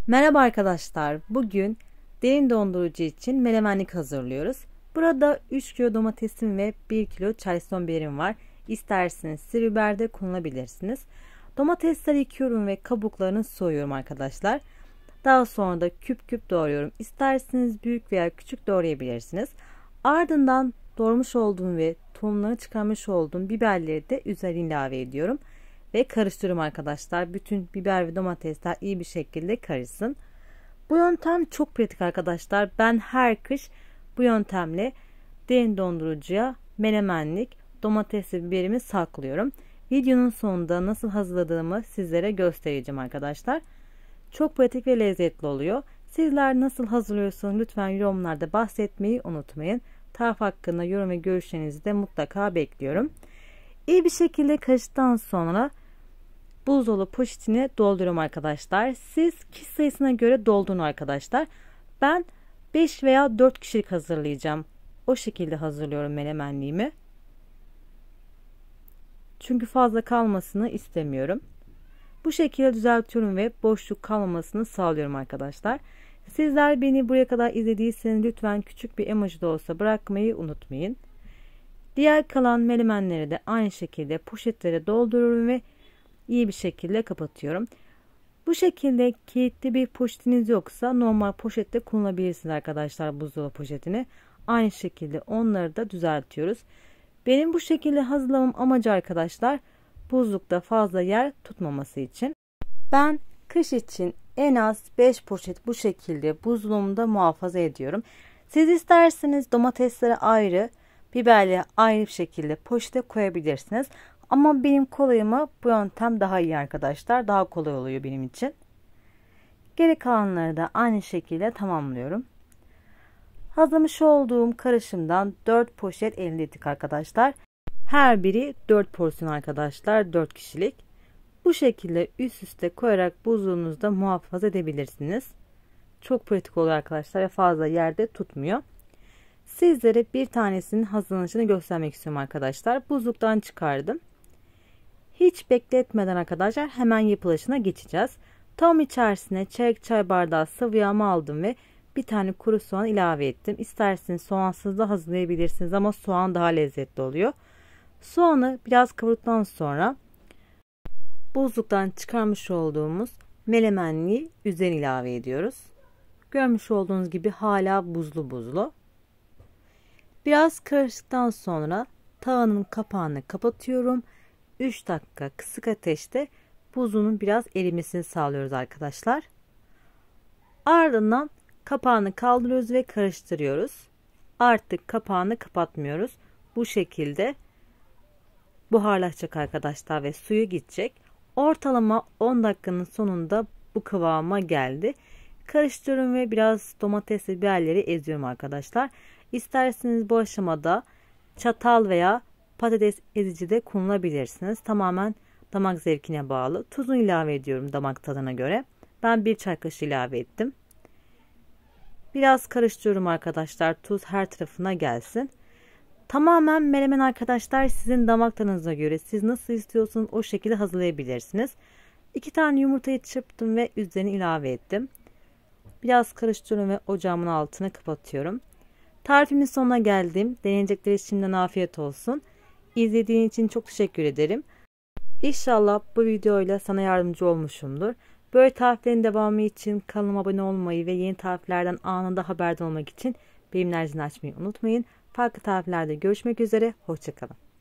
Merhaba arkadaşlar. Bugün derin dondurucu için menemenlik hazırlıyoruz. Burada 3 kilo domatesim ve 1 kilo charleston biberim var. İsterseniz sivri biber de kullanabilirsiniz. Domatesleri yıkıyorum ve kabuklarını soyuyorum arkadaşlar. Daha sonra da küp küp doğruyorum. İsterseniz büyük veya küçük doğrayabilirsiniz. Ardından doğramış olduğum ve tohumlarını çıkarmış olduğum biberleri de üzerine ilave ediyorum. Ve karıştırıyorum arkadaşlar. Bütün biber ve domatesler iyi bir şekilde karışsın. Bu yöntem çok pratik arkadaşlar. Ben her kış bu yöntemle derin dondurucuya menemenlik, domates ve biberimi saklıyorum. Videonun sonunda nasıl hazırladığımı sizlere göstereceğim arkadaşlar. Çok pratik ve lezzetli oluyor. Sizler nasıl hazırlıyorsunuz lütfen yorumlarda bahsetmeyi unutmayın. Tarif hakkında yorum ve görüşlerinizi de mutlaka bekliyorum. İyi bir şekilde karıştıktan sonra buzdolabı poşetine dolduruyorum arkadaşlar. Siz kişi sayısına göre doldurun arkadaşlar. Ben 5 veya 4 kişilik hazırlayacağım. O şekilde hazırlıyorum menemenliğimi. Çünkü fazla kalmasını istemiyorum. Bu şekilde düzeltiyorum ve boşluk kalmamasını sağlıyorum arkadaşlar. Sizler beni buraya kadar izlediyseniz lütfen küçük bir emoji de olsa bırakmayı unutmayın. Diğer kalan menemenleri de aynı şekilde poşetlere dolduruyorum ve iyi bir şekilde kapatıyorum. Bu şekilde kilitli bir poşetiniz yoksa normal poşette kullanabilirsiniz arkadaşlar, buzdolabı poşetini. Aynı şekilde onları da düzeltiyoruz. Benim bu şekilde hazırlamam amacı arkadaşlar buzlukta fazla yer tutmaması için. Ben kış için en az 5 poşet bu şekilde buzdolabımda muhafaza ediyorum. Siz isterseniz domatesleri ayrı, biberleri ayrı bir şekilde poşete koyabilirsiniz. Ama benim kolayıma bu yöntem daha iyi arkadaşlar. Daha kolay oluyor benim için. Geri kalanları da aynı şekilde tamamlıyorum. Hazırlamış olduğum karışımdan 4 poşet elde ettik arkadaşlar. Her biri 4 porsiyon arkadaşlar. 4 kişilik. Bu şekilde üst üste koyarak buzluğunuzda muhafaza edebilirsiniz. Çok pratik oluyor arkadaşlar ve fazla yerde tutmuyor. Sizlere bir tanesinin hazırlanışını göstermek istiyorum arkadaşlar. Buzluktan çıkardım. Hiç bekletmeden arkadaşlar hemen yapılışına geçeceğiz. Tam içerisine çeyrek çay bardağı sıvı yağımı aldım ve bir tane kuru soğan ilave ettim. İsterseniz soğansız da hazırlayabilirsiniz ama soğan daha lezzetli oluyor. Soğanı biraz kavurduktan sonra buzluktan çıkarmış olduğumuz menemenliği üzerine ilave ediyoruz. Görmüş olduğunuz gibi hala buzlu buzlu. Biraz karıştıktan sonra tavanın kapağını kapatıyorum. 3 dakika kısık ateşte buzunun biraz erimesini sağlıyoruz arkadaşlar. Ardından kapağını kaldırıyoruz ve karıştırıyoruz. Artık kapağını kapatmıyoruz. Bu şekilde buharlaşacak arkadaşlar ve suyu gidecek. Ortalama 10 dakikanın sonunda bu kıvama geldi. Karıştırıyorum ve biraz domates ve biberleri eziyorum arkadaşlar. İsterseniz bu aşamada çatal veya patates ezici de kullanabilirsiniz. Tamamen damak zevkine bağlı. Tuzunu ilave ediyorum damak tadına göre. Ben 1 çay kaşığı ilave ettim. Biraz karıştırıyorum arkadaşlar. Tuz her tarafına gelsin. Tamamen menemen arkadaşlar sizin damak tadınıza göre. Siz nasıl istiyorsanız o şekilde hazırlayabilirsiniz. 2 tane yumurtayı çırptım ve üzerine ilave ettim. Biraz karıştırıyorum ve ocağımın altını kapatıyorum. Tarifimin sonuna geldim. Deneyecekler için şimdiden afiyet olsun. İzlediğin için çok teşekkür ederim. İnşallah bu videoyla sana yardımcı olmuşumdur. Böyle tariflerin devamı için kanalıma abone olmayı ve yeni tariflerden anında haberdar olmak için bildirimler zilini açmayı unutmayın. Farklı tariflerde görüşmek üzere. Hoşça kalın.